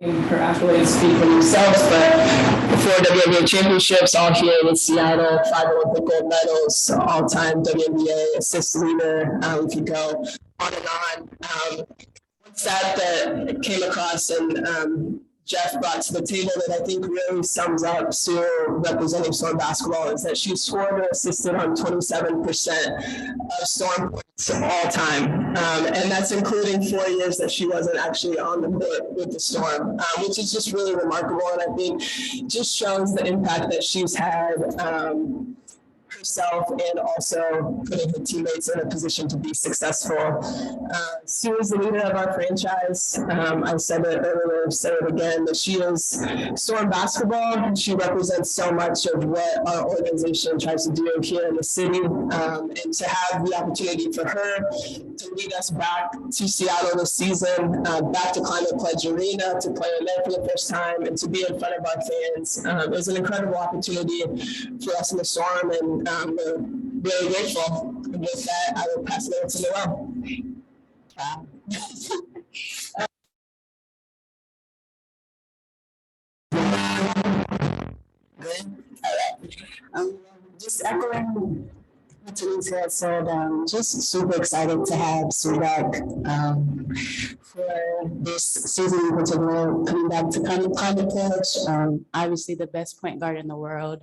Her accolades speak for themselves, but 4 WNBA championships, all here in Seattle, 5 Olympic gold medals, all-time WNBA assist leader. We could go on and on. One stat that came across and Jeff brought to the table that I think really sums up Sue representing Storm basketball is that she scored or assisted on 27% of Storm points all time. And that's including 4 years that she wasn't actually on the court with the Storm, which is just really remarkable. And I think just shows the impact that she's had herself and also putting her teammates in a position to be successful. Sue is the leader of our franchise. I said it earlier, I've said it again, that she is Storm basketball. She represents so much of what our organization tries to do here in the city. And to have the opportunity for her to lead us back to Seattle this season, back to Climate Pledge Arena, to play in there for the first time, and to be in front of our fans is an incredible opportunity for us in the Storm. And we're really grateful. And with that, I will pass it over to Noelle. Good. All right. Just echoing what Teresa had said, just super excited to have Sue back for this season in particular, coming back to Climate Pledge. Obviously the best point guard in the world.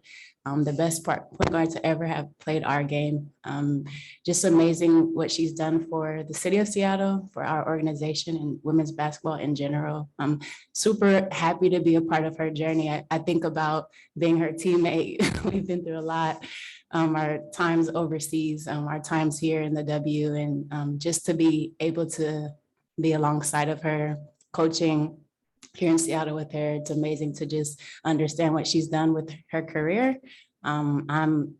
The best point guard to ever have played our game. Just amazing what she's done for the city of Seattle, for our organization and women's basketball in general. I'm super happy to be a part of her journey. I think about being her teammate. We've been through a lot. Our times overseas, our times here in the W, and just to be able to be alongside of her, coaching here in Seattle with her. It's amazing to just understand what she's done with her career. I'm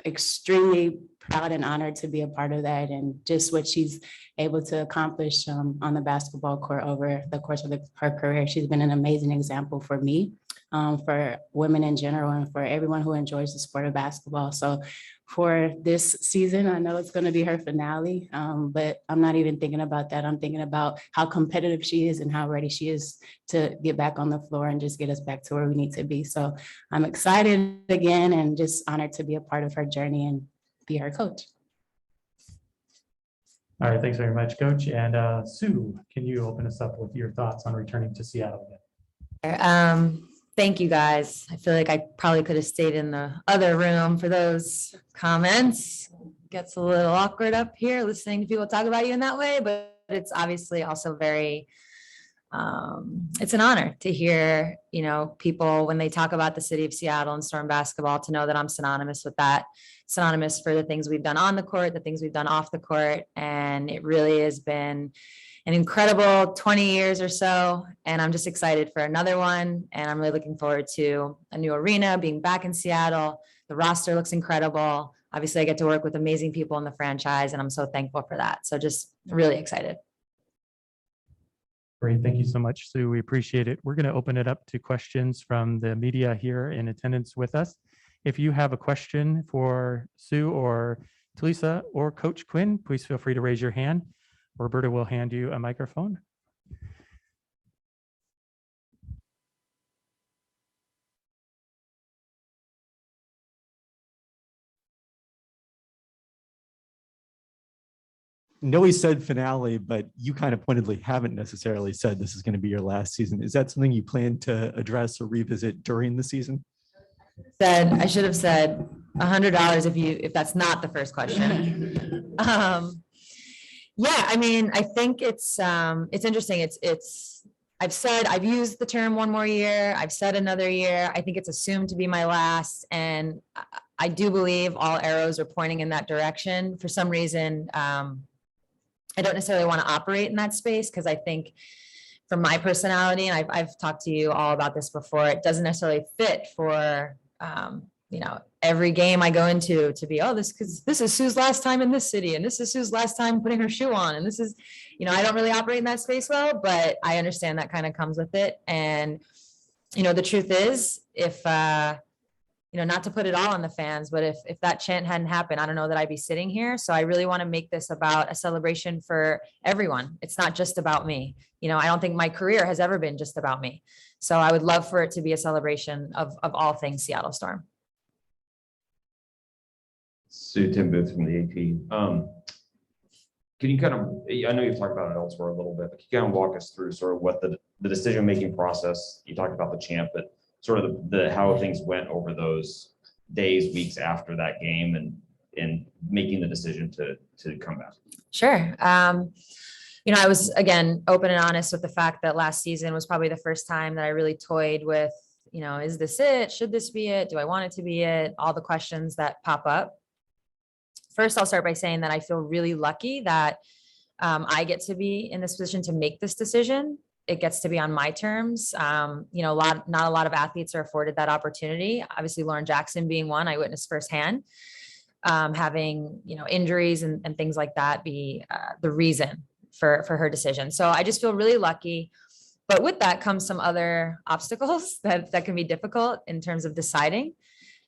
extremely proud and honored to be a part of that, and just what she's able to accomplish on the basketball court over the course of her career. She's been an amazing example for me, for women in general, and for everyone who enjoys the sport of basketball. So for this season, I know it's going to be her finale, but I'm not even thinking about that. I'm thinking about how competitive she is and how ready she is to get back on the floor and just get us back to where we need to be. So I'm excited again and just honored to be a part of her journey and be her coach. All right, thanks very much, Coach. And Sue, can you open us up with your thoughts on returning to Seattle again? Thank you, guys. I feel like I probably could have stayed in the other room for those comments. Gets a little awkward up here listening to people talk about you in that way, but it's obviously also very, it's an honor to hear, people when they talk about the city of Seattle and Storm basketball, to know that I'm synonymous with that, synonymous for the things we've done on the court, the things we've done off the court. And it really has been an incredible 20 years or so. And I'm just excited for another one. And I'm really looking forward to a new arena, being back in Seattle. The roster looks incredible. Obviously, I get to work with amazing people in the franchise, and I'm so thankful for that. So just really excited. Great. Thank you so much, Sue. We appreciate it. We're going to open it up to questions from the media here in attendance with us. If you have a question for Sue or Talisa or Coach Quinn, please feel free to raise your hand. Roberta will hand you a microphone. Noe said finale, but you kind of pointedly haven't necessarily said this is going to be your last season. Is that something you plan to address or revisit during the season? I should have said $100 if that's not the first question. Yeah, I mean, I think it's interesting. I've used the term one more year. I've said another year. I think it's assumed to be my last. And I do believe all arrows are pointing in that direction. For some reason, I don't necessarily want to operate in that space, because I think for my personality, and I've talked to you all about this before, it doesn't necessarily fit for, every game I go into to be, because this is Sue's last time in this city, and this is Sue's last time putting her shoe on, and this is, I don't really operate in that space well, but I understand that kind of comes with it. And, the truth is, if not to put it all on the fans, but if that chant hadn't happened, I don't know that I'd be sitting here. So I really want to make this about a celebration for everyone. It's not just about me. I don't think my career has ever been just about me. So I would love for it to be a celebration of all things Seattle Storm. Sue, Tim Booth from the AP. Can you kind of, I know you've talked about it elsewhere a little bit, but can you kind of walk us through sort of what the decision-making process, you talked about the champ, but sort of how things went over those days, weeks after that game and making the decision to come back? Sure. I was, again, open and honest with the fact that last season was probably the first time that I really toyed with, is this it? Should this be it? Do I want it to be it? All the questions that pop up. First, I'll start by saying that I feel really lucky that I get to be in this position to make this decision. It gets to be on my terms. Not a lot of athletes are afforded that opportunity. Obviously, Lauren Jackson being one, I witnessed firsthand, having, injuries and things like that be the reason for her decision. So I just feel really lucky. But with that comes some other obstacles that can be difficult in terms of deciding.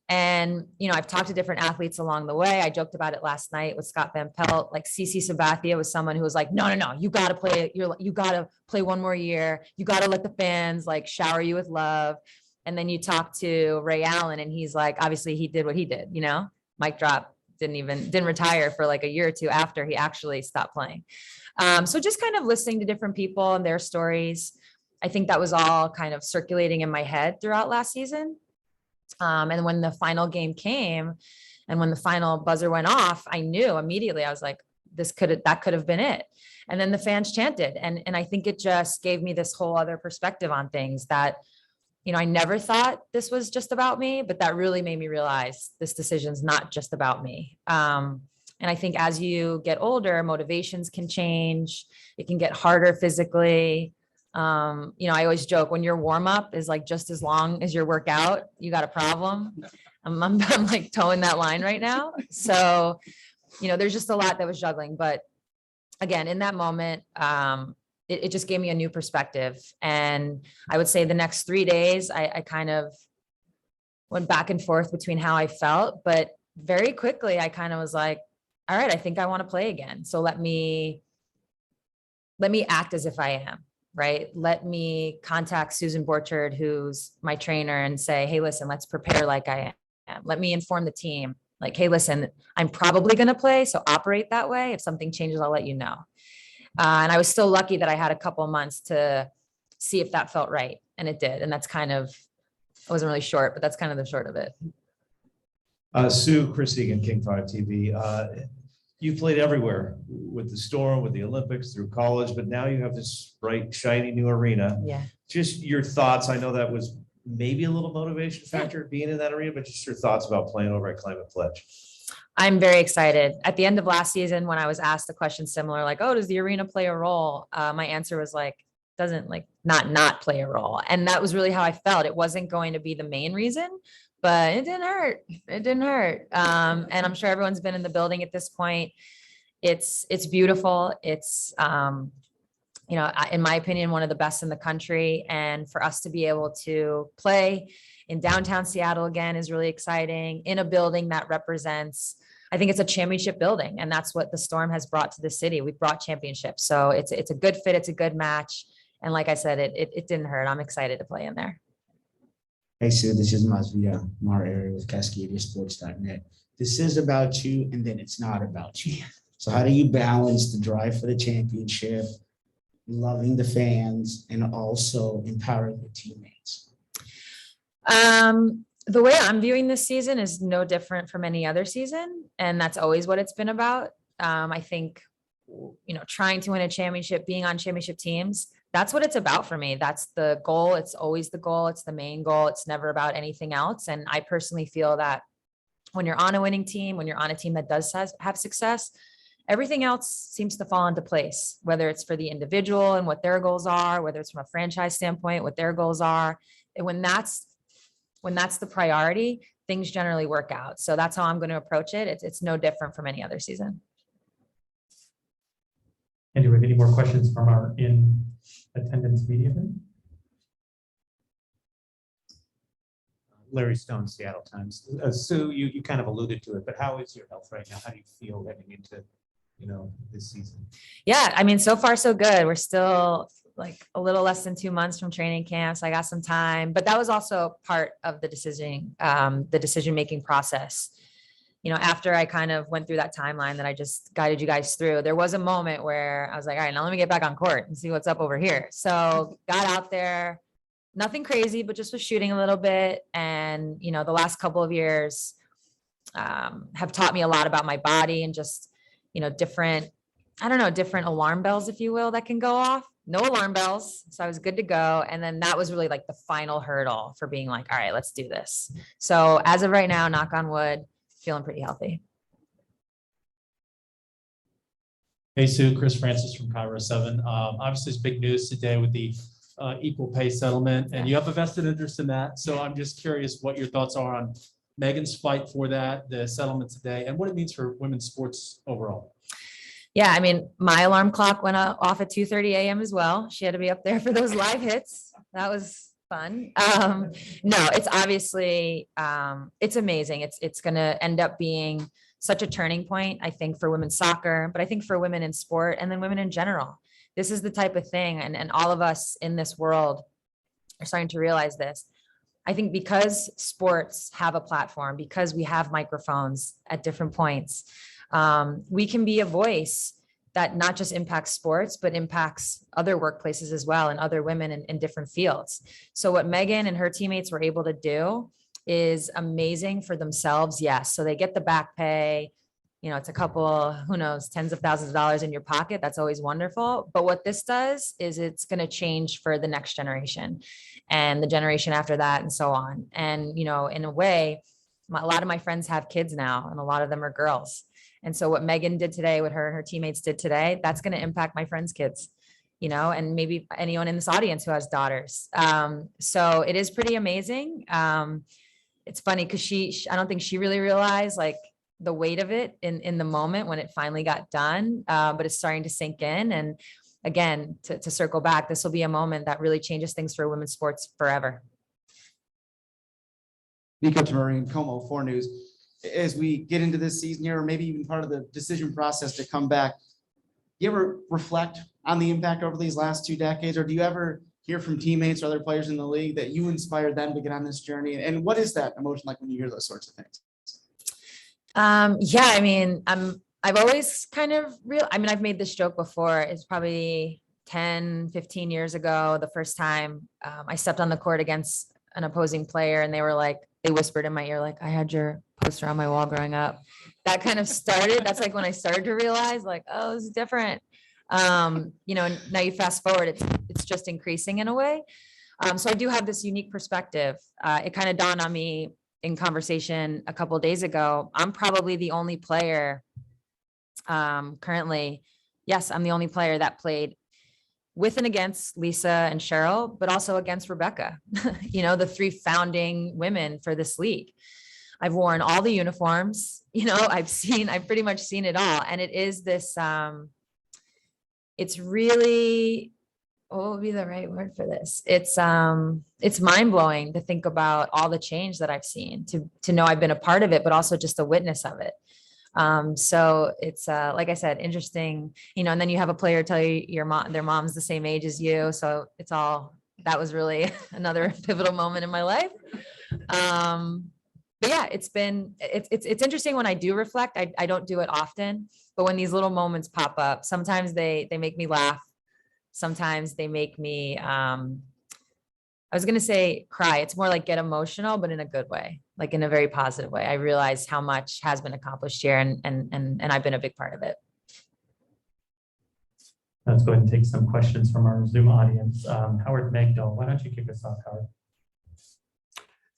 And, I've talked to different athletes along the way. I joked about it last night with Scott Van Pelt. Like CC Sabathia was someone who was like, no, you got to play. You got to play one more year. You got to let the fans like shower you with love. And then you talk to Ray Allen and he's like, obviously he did what he did, mic drop, didn't retire for like a year or two after he actually stopped playing. So just kind of listening to different people and their stories. I think that was all kind of circulating in my head throughout last season. And when the final game came and when the final buzzer went off, I knew immediately, I was like, that could have been it. And then the fans chanted. And I think it just gave me this whole other perspective on things that, I never thought this was just about me, but that really made me realize this decision's not just about me. And I think as you get older, motivations can change. It can get harder physically. I always joke when your warm up is like just as long as your workout, you got a problem. I'm like towing that line right now. So, there's just a lot that was juggling, but again, in that moment, it just gave me a new perspective. And I would say the next 3 days, I kind of went back and forth between how I felt, but very quickly I kind of was like, all right, I think I want to play again. So let me act as if I am. Right. Let me contact Susan Borchard, who's my trainer, and say, hey, listen, let's prepare like I am. Let me inform the team like, hey, listen, I'm probably going to play. So operate that way. If something changes, I'll let you know. And I was still lucky that I had a couple of months to see if that felt right. And it did. And that's kind of, it wasn't really short, but that's kind of the short of it. Sue, Chris Egan, King 5 TV. You've played everywhere with the Storm, with the Olympics, through college, but now you have this bright, shiny new arena. Yeah. Just your thoughts. I know that was maybe a little motivation factor being in that arena, but just your thoughts about playing over at Climate Pledge. I'm very excited. At the end of last season, when I was asked a question similar, like, oh, does the arena play a role? My answer was like, doesn't like not play a role. And that was really how I felt. It wasn't going to be the main reason, but it didn't hurt. It didn't hurt. And I'm sure everyone's been in the building at this point. It's beautiful. It's, in my opinion, one of the best in the country. And for us to be able to play in downtown Seattle again is really exciting, in a building that represents, I think it's a championship building. And that's what the Storm has brought to the city. We've brought championships. So it's a good fit. It's a good match. And like I said, it didn't hurt. I'm excited to play in there. Hey, Sue, this is Masvia Mar area with CascadiaSports.net. This is about you, and then it's not about you. So how do you balance the drive for the championship, loving the fans, and also empowering your teammates? The way I'm viewing this season is no different from any other season, and that's always what it's been about. I think, trying to win a championship, being on championship teams, that's what it's about for me. That's the goal. It's always the goal. It's the main goal. It's never about anything else. And I personally feel that when you're on a winning team, when you're on a team that does have success, everything else seems to fall into place, whether it's for the individual and what their goals are, whether it's from a franchise standpoint, what their goals are. And when that's the priority, things generally work out. So that's how I'm going to approach it. It's no different from any other season. And do we have any more questions from our in attendance media? Larry Stone, Seattle Times. Sue, you kind of alluded to it, but how is your health right now? How do you feel heading into, this season? Yeah, I mean, so far so good. We're still like a little less than 2 months from training camp, so I got some time. But that was also part of the decision-making process. After I kind of went through that timeline that I just guided you guys through, there was a moment where I was like, all right, now let me get back on court and see what's up over here. So got out there, nothing crazy, but just was shooting a little bit. And, the last couple of years have taught me a lot about my body and just, different alarm bells, if you will, that can go off. No alarm bells. So I was good to go. And then that was really like the final hurdle for being like, all right, let's do this. So as of right now, knock on wood, feeling pretty healthy. Hey, Sue, Chris Francis from Cairo 7. Obviously, it's big news today with the equal pay settlement, and you have a vested interest in that. So I'm just curious what your thoughts are on Megan's fight for that, the settlement today, and what it means for women's sports overall. Yeah, I mean, my alarm clock went off at 2:30 a.m. as well. She had to be up there for those live hits. That was fun. No, it's obviously, it's amazing. It's going to end up being such a turning point, I think, for women's soccer, but I think for women in sport and then women in general. This is the type of thing, and all of us in this world are starting to realize this. I think because sports have a platform, because we have microphones at different points, we can be a voice that not just impacts sports, but impacts other workplaces as well and other women in different fields. So what Megan and her teammates were able to do is amazing for themselves. Yes. So they get the back pay, it's a couple, who knows, tens of thousands of dollars in your pocket. That's always wonderful. But what this does is it's going to change for the next generation and the generation after that and so on. And, in a way, a lot of my friends have kids now and a lot of them are girls. And so what Megan did today, what her and her teammates did today, that's going to impact my friends' kids, and maybe anyone in this audience who has daughters. So it is pretty amazing. It's funny because I don't think she really realized like the weight of it in the moment when it finally got done, but it's starting to sink in. And again, to circle back, this will be a moment that really changes things for women's sports forever. Nico Tamarian, Como 4 News. As we get into this season here, or maybe even part of the decision process to come back, you ever reflect on the impact over these last 2 decades, or do you ever hear from teammates or other players in the league that you inspired them to get on this journey? And what is that emotion like when you hear those sorts of things? Yeah, I mean, I've always kind of I've made this joke before. It's probably 10, 15 years ago, the first time I stepped on the court against an opposing player, and they whispered in my ear, like, I had your poster on my wall growing up. That kind of started. That's like when I started to realize, like, oh, this is different. Now you fast forward, it's just increasing in a way. So I do have this unique perspective. It kind of dawned on me in conversation a couple of days ago. I'm probably the only player currently. Yes, I'm the only player that played with and against Lisa and Cheryl, but also against Rebecca, the 3 founding women for this league. I've worn all the uniforms, I've pretty much seen it all. And it is this, it's really, what would be the right word for this? It's mind blowing to think about all the change that I've seen, to know I've been a part of it, but also just a witness of it. So it's, like I said, interesting, and then you have a player tell you their mom's the same age as you. So that was really another pivotal moment in my life. But yeah, it's interesting when I do reflect. I don't do it often, but when these little moments pop up, sometimes they make me laugh. Sometimes they make me, I was going to say cry. It's more like get emotional, but in a good way, like in a very positive way. I realize how much has been accomplished here, and I've been a big part of it. Let's go ahead and take some questions from our Zoom audience. Howard Magdal, why don't you kick us off, Howard?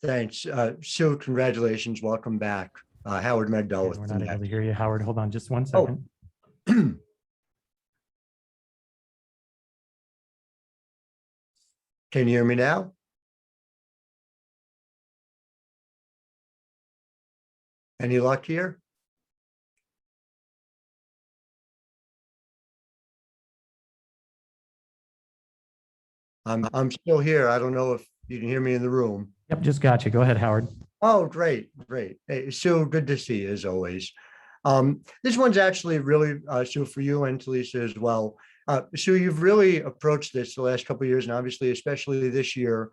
Thanks. Sue, congratulations. Welcome back. Howard Magdal. We're not able to hear you, Howard. Hold on just 1 second. Oh. Can you hear me now? Any luck here? I'm still here. I don't know if You can hear me in the room. Yep, just got you. Go ahead, Howard. Oh, great, great. Hey, Sue, good to see you as always. This one's actually really, Sue, for you and Talisa as well. Sue, you've really approached this the last couple of years, and obviously, especially this year,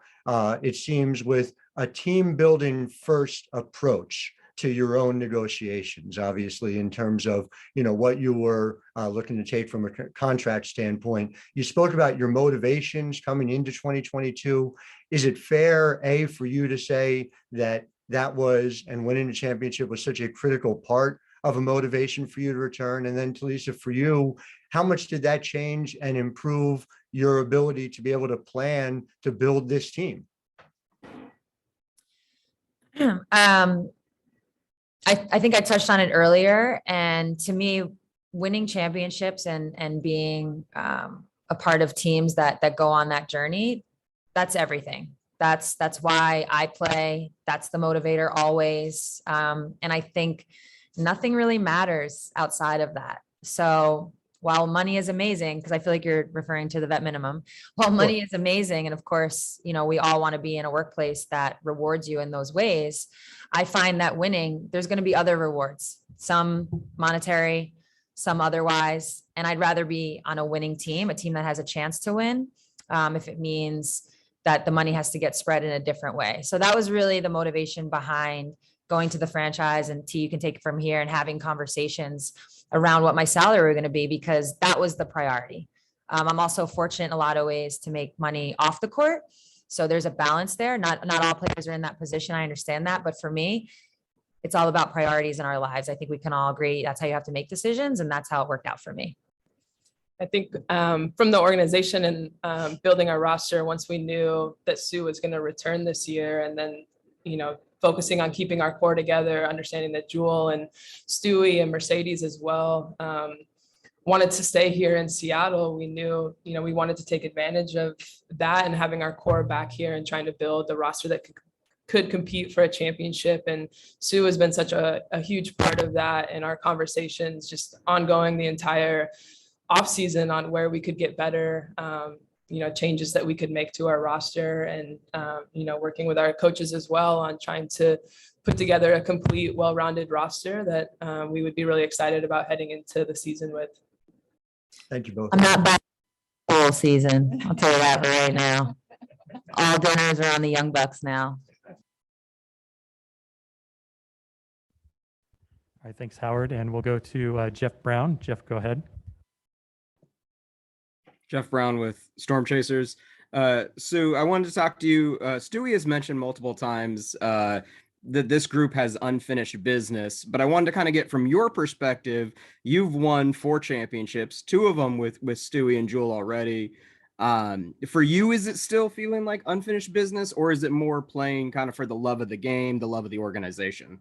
it seems with a team building first approach to your own negotiations, obviously, in terms of, what you were looking to take from a contract standpoint. You spoke about your motivations coming into 2022. Is it fair, A, for you to say that was, and winning the championship was such a critical part of a motivation for you to return? And then Talisa, for you, how much did that change and improve your ability to be able to plan to build this team? I think I touched on it earlier, and to me, winning championships and being a part of teams that go on that journey, that's everything. That's why I play. That's the motivator always. And I think nothing really matters outside of that. So while money is amazing, because I feel like you're referring to the vet minimum, while money is amazing, and of course, we all want to be in a workplace that rewards you in those ways, I find that winning, there's going to be other rewards, some monetary, some otherwise. And I'd rather be on a winning team, a team that has a chance to win, if it means that the money has to get spread in a different way. So that was really the motivation behind going to the franchise, and T, you can take it from here, and having conversations around what my salary were going to be, because that was the priority. I'm also fortunate in a lot of ways to make money off the court. So there's a balance there. Not all players are in that position. I understand that. But for me, it's all about priorities in our lives. I think we can all agree that's how you have to make decisions. And that's how it worked out for me. I think from the organization and building our roster, once we knew that Sue was going to return this year, and then, focusing on keeping our core together, understanding that Jewel and Stewie and Mercedes as well wanted to stay here in Seattle. We knew, we wanted to take advantage of that and having our core back here and trying to build the roster that could compete for a championship. And Sue has been such a huge part of that, and our conversations just ongoing the entire offseason on where we could get better, changes that we could make to our roster, and, working with our coaches as well on trying to put together a complete, well-rounded roster that we would be really excited about heading into the season with. Thank you both. I'm not back full season. I'll tell you that right now. All dinners are on the Young Bucks now. All right, thanks, Howard. And we'll go to Jeff Brown. Jeff, go ahead. Jeff Brown with Storm Chasers. Sue, I wanted to talk to you. Stewie has mentioned multiple times that this group has unfinished business, but I wanted to kind of get from your perspective. You've won 4 championships, 2 of them with Stewie and Jewel already. For you, is it still feeling like unfinished business, or is it more playing kind of for the love of the game, the love of the organization?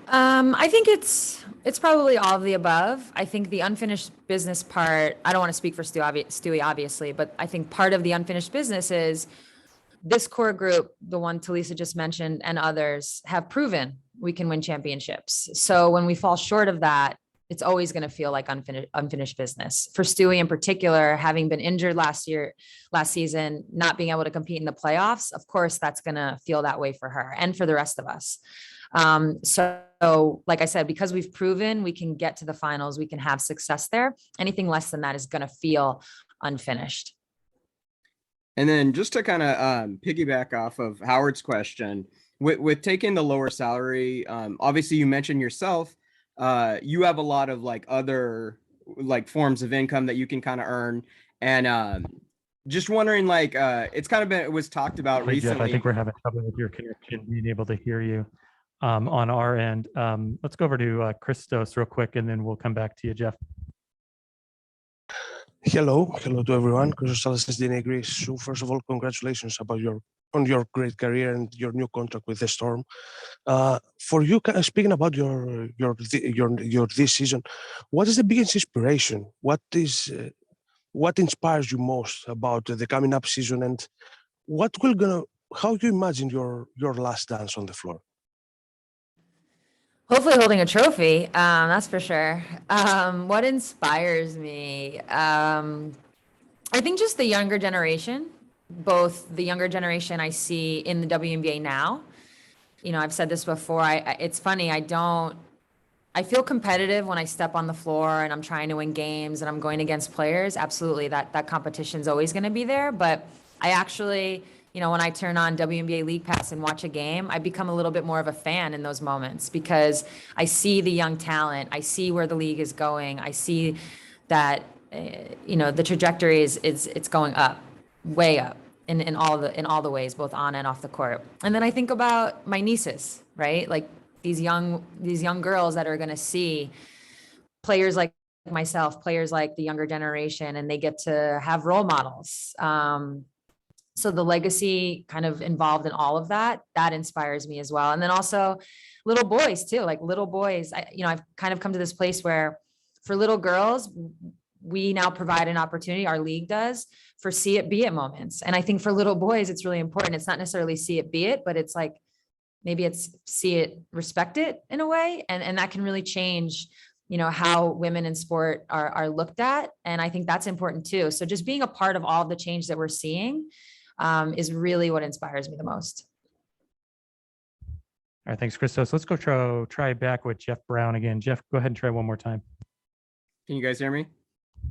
I think it's probably all of the above. I think the unfinished business part, I don't want to speak for Stewie, obviously, but I think part of the unfinished business is this core group, the one Talisa just mentioned and others, have proven we can win championships. So when we fall short of that, it's always going to feel like unfinished business. For Stewie in particular, having been injured last season, not being able to compete in the playoffs, of course, that's going to feel that way for her and for the rest of us. So like I said, because we've proven we can get to the finals, we can have success there. Anything less than that is going to feel unfinished. And then just to kind of piggyback off of Howard's question, with taking the lower salary, obviously you mentioned yourself, you have a lot of other forms of income that you can kind of earn. And just wondering, it's kind of it was talked about Hey, recently. Jeff, I think we're having trouble with your connection, being able to hear you on our end. Let's go over to Christos real quick, and then we'll come back to you, Jeff. Hello to everyone. Christos Denegri. So first of all, congratulations about on your great career and your new contract with the Storm. For you, speaking about your this season, what is the biggest inspiration? What inspires you most about the coming up season, and how you imagine your last dance on the floor? Hopefully holding a trophy, that's for sure. What inspires me? I think just the younger generation. both the younger generation I see in the WNBA now. You know, I've said this before, it's funny, I feel competitive when I step on the floor and I'm trying to win games and I'm going against players. Absolutely, that competition's always going to be there. But I actually, you know, when I turn on WNBA League Pass and watch a game, I become a little bit more of a fan in those moments because I see the young talent. I see where the league is going. I see that, you know, the trajectory it's going up, way up in all the ways, both on and off the court. And then I think about my nieces, right? Like, these young girls that are going to see players like myself, players like the younger generation, and they get to have role models. So the legacy kind of involved in all of that inspires me as well. And then also little boys too, like little boys, I've kind of come to this place where for little girls, we now provide an opportunity, our league does, for see it, be it moments. And I think for little boys, it's really important. It's not necessarily see it, be it, but it's like, maybe it's see it, respect it in a way. And that can really change, you know, how women in sport are looked at. And I think that's important too. So just being a part of all of the change that we're seeing is really what inspires me the most. All right, thanks, Christos. Let's go try back with Jeff Brown again. Jeff, go ahead and try one more time. Can you guys hear me?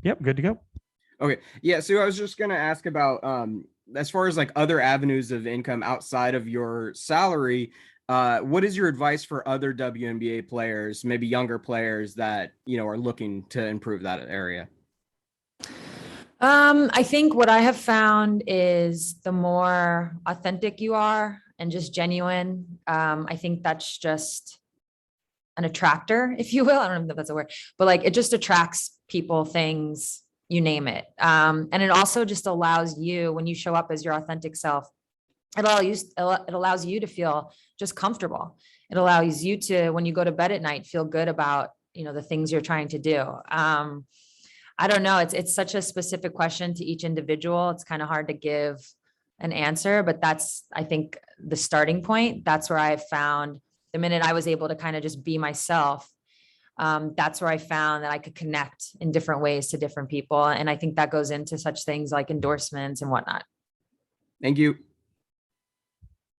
Yep, good to go. Okay. Yeah. So I was just going to ask about, as far as like other avenues of income outside of your salary, what is your advice for other WNBA players, maybe younger players that, you know, are looking to improve that area? I think what I have found is the more authentic you are and just genuine, I think that's just an attractor, if you will. I don't know if that's a word, but like, it just attracts people, things, you name it. And it also just allows you, when you show up as your authentic self, it allows you to feel just comfortable. It allows you to, when you go to bed at night, feel good about, you know, the things you're trying to do. I don't know. It's such a specific question to each individual. It's kind of hard to give an answer, but that's, I think, the starting point. That's where I've found the minute I was able to kind of just be myself, that's where I found that I could connect in different ways to different people. And I think that goes into such things like endorsements and whatnot. Thank you.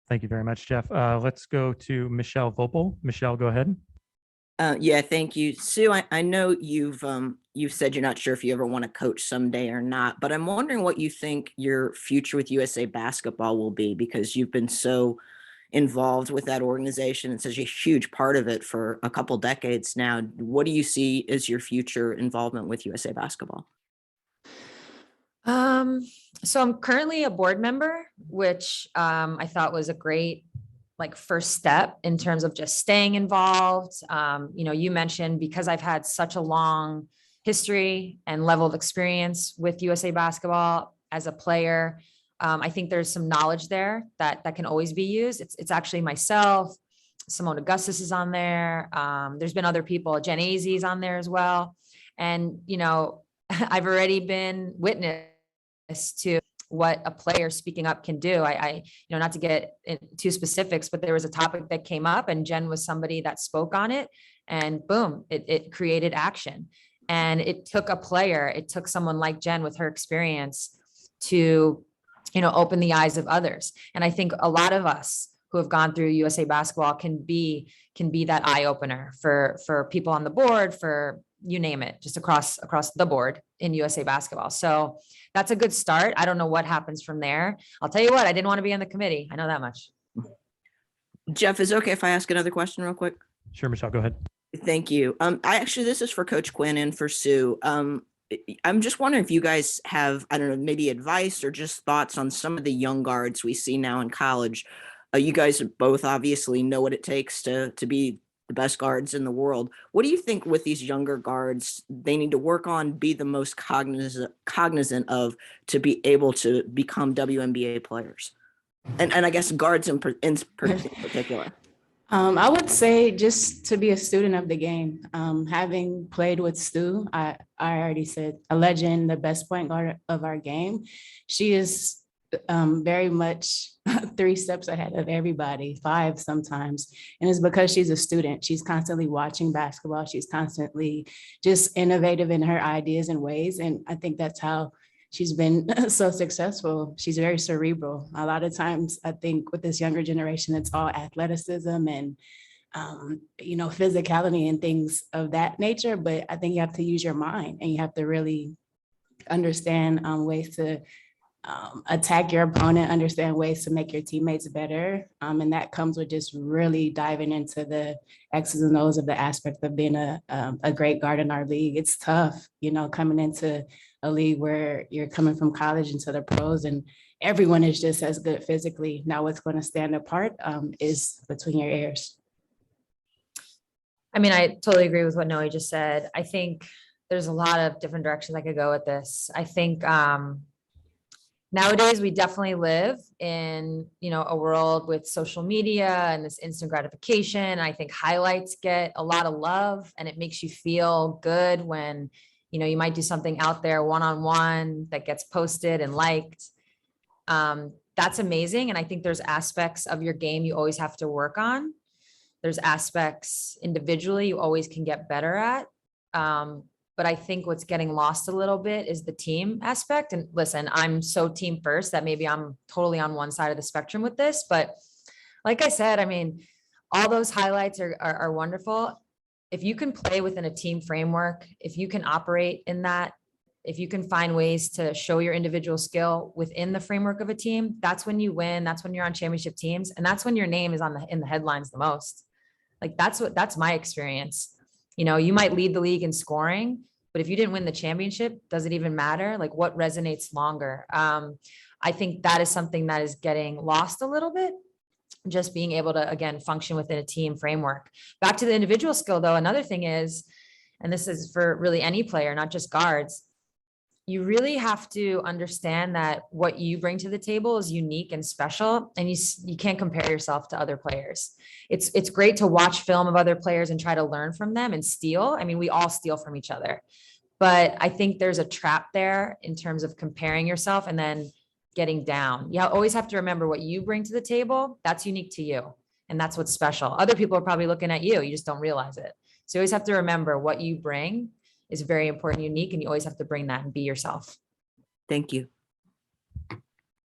Thank you very much, Jeff. Let's go to Michelle Vopel. Michelle, go ahead. Yeah, thank you. Sue, I know you've said you're not sure if you ever want to coach someday or not, but I'm wondering what you think your future with USA Basketball will be, because you've been so involved with that organization and such a huge part of it for a couple decades now. What do you see as your future involvement with USA Basketball? So I'm currently a board member, which I thought was a great first step in terms of just staying involved. You mentioned, because I've had such a long history and level of experience with USA Basketball as a player, I think there's some knowledge there that can always be used. It's actually myself, Simone Augustus is on there. There's been other people, Jen Azzi is on there as well. And, I've already been witness to what a player speaking up can do. I not to get into specifics, but there was a topic that came up and Jen was somebody that spoke on it, and boom, it created action. And it took a player, it took someone like Jen with her experience to, open the eyes of others. And I think a lot of us who have gone through USA Basketball can be that eye opener for people on the board, for you name it, just across the board in USA Basketball. So that's a good start. I don't know what happens from there. I'll tell you what, I didn't want to be on the committee. I know that much. Jeff, is it okay if I ask another question real quick? Sure, Michelle, go ahead. Thank you. This is for Coach Quinn and for Sue. I'm just wondering if you guys have, I don't know, maybe advice or just thoughts on some of the young guards we see now in college. You guys both obviously know what it takes to be the best guards in the world. What do you think with these younger guards they need to work on, be the most cognizant of, to be able to become WNBA players? And I guess guards in particular. I would say just to be a student of the game. Having played with Stu, I already said, a legend, the best point guard of our game. She is very much 3 steps ahead of everybody, 5 sometimes. And it's because she's a student. She's constantly watching basketball. She's constantly just innovative in her ideas and ways. And I think that's how she's been so successful. She's very cerebral. A lot of times, I think with this younger generation, it's all athleticism and physicality and things of that nature. But I think you have to use your mind and you have to really understand ways to attack your opponent, understand ways to make your teammates better. And that comes with just really diving into the X's and O's of the aspect of being a great guard in our league. It's tough, coming into a league where you're coming from college into the pros and everyone is just as good physically. Now what's going to stand apart is between your ears. I mean, I totally agree with what Noe just said. I think there's a lot of different directions I could go with this. I think nowadays we definitely live in, a world with social media and this instant gratification. I think highlights get a lot of love and it makes you feel good when, you might do something out there one-on-one that gets posted and liked. That's amazing. And I think there's aspects of your game you always have to work on. There's aspects individually you always can get better at. But I think what's getting lost a little bit is the team aspect. And listen, I'm so team first that maybe I'm totally on one side of the spectrum with this. But like I said, I mean, all those highlights are wonderful. If you can play within a team framework, if you can operate in that, if you can find ways to show your individual skill within the framework of a team, that's when you win. That's when you're on championship teams. And that's when your name is in the headlines the most. Like that's my experience. You might lead the league in scoring, but if you didn't win the championship, does it even matter? Like what resonates longer? I think that is something that is getting lost a little bit. Just being able to, again, function within a team framework. Back to the individual skill though, another thing is, and this is for really any player, not just guards, you really have to understand that what you bring to the table is unique and special, and you can't compare yourself to other players. It's great to watch film of other players and try to learn from them and steal. I mean, we all steal from each other, but I think there's a trap there in terms of comparing yourself and then getting down. You always have to remember what you bring to the table. That's unique to you, and that's what's special. Other people are probably looking at you. You just don't realize it. So you always have to remember what you bring is very important, unique, and you always have to bring that and be yourself. Thank you.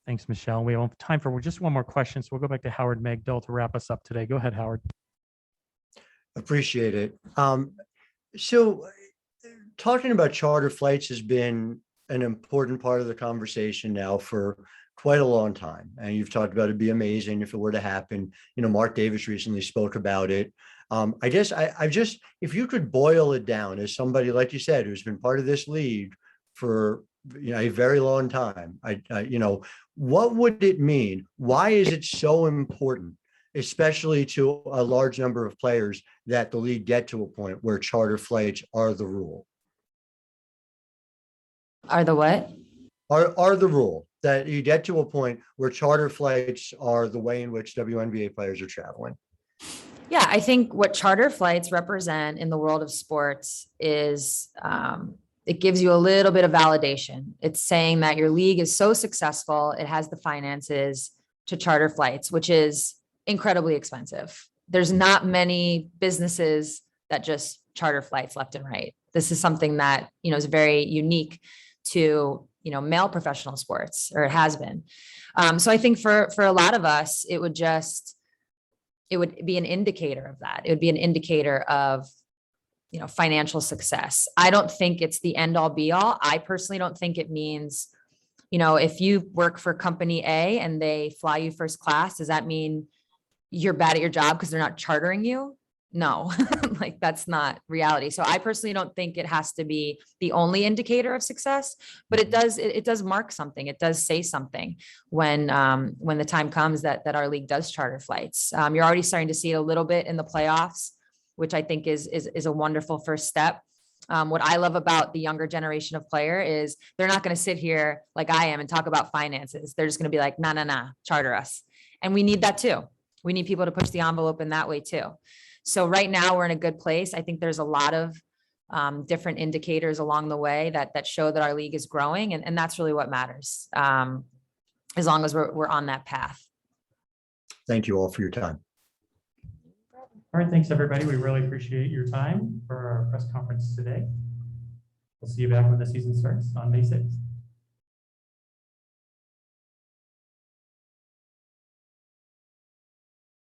Thanks, Michelle. We have time for just one more question. So we'll go back to Howard Megdal to wrap us up today. Go ahead, Howard. Appreciate it. So talking about charter flights has been an important part of the conversation now for quite a long time. And you've talked about it'd be amazing if it were to happen. Mark Davis recently spoke about it. I guess if you could boil it down as somebody, like you said, who's been part of this league for a very long time, what would it mean? Why is it so important, especially to a large number of players, that the league get to a point where charter flights are the rule? Are the what? Are the rule, that you get to a point where charter flights are the way in which WNBA players are traveling? Yeah, I think what charter flights represent in the world of sports is it gives you a little bit of validation. It's saying that your league is so successful, it has the finances to charter flights, which is incredibly expensive. There's not many businesses that just charter flights left and right. This is something that, is very unique to, male professional sports, or it has been. So I think for a lot of us, it would be an indicator of that. It would be an indicator of, financial success. I don't think it's the end all be all. I personally don't think it means, if you work for company A and they fly you first class, does that mean you're bad at your job because they're not chartering you? No, like that's not reality. So I personally don't think it has to be the only indicator of success, but it does mark something. It does say something when the time comes that our league does charter flights. You're already starting to see it a little bit in the playoffs, which I think is a wonderful first step. What I love about the younger generation of player is they're not going to sit here like I am and talk about finances. They're just going to be like, nah, charter us. And we need that too. We need people to push the envelope in that way too. So right now we're in a good place. I think there's a lot of different indicators along the way that show that our league is growing. And that's really what matters, as long as we're on that path. Thank you all for your time. All right, thanks, everybody. We really appreciate your time for our press conference today. We'll see you back when the season starts on May 6th.